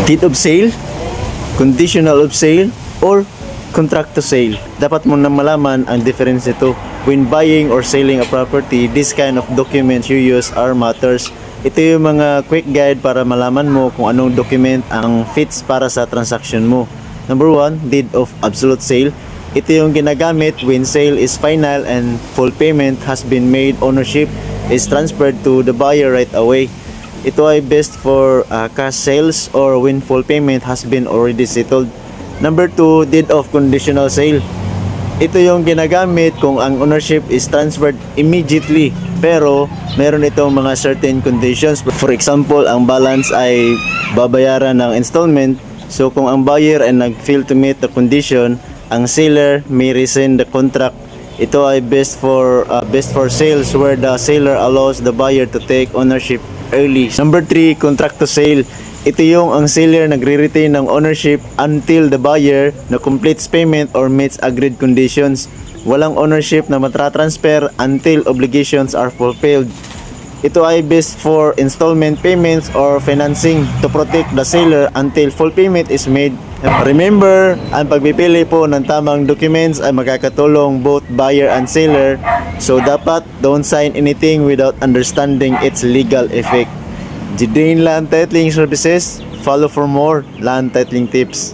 Deed of sale, conditional of sale, or contract to sale. Dapat mo na malaman ang difference nito. When buying or selling a property, this kind of documents you use are matters. Ito yung mga quick guide para malaman mo kung anong document ang fits para sa transaction mo. Number 1, deed of absolute sale. Ito yung ginagamit when sale is final and full payment has been made. Ownership is transferred to the buyer right away. Ito ay best for cash sales or when full payment has been already settled. Number 2, deed of conditional sale. Ito yung ginagamit kung ang ownership is transferred immediately pero meron itong mga certain conditions. For example, ang balance ay babayaran ng installment. So kung ang buyer ay nag-fail to meet the condition, ang seller may rescind the contract. Ito ay best for sales where the seller allows the buyer to take ownership early. Number 3, contract to sale. Ito yung ang seller nagre-retain ng ownership until the buyer na completes payment or meets agreed conditions. Walang ownership na matra-transfer until obligations are fulfilled. Ito ay best for installment payments or financing to protect the seller until full payment is made. Remember, ang pagpipili po ng tamang documents ay makakatulong both buyer and seller. So dapat don't sign anything without understanding its legal effect. Jidain Land Titling Services. Follow for more land titling tips.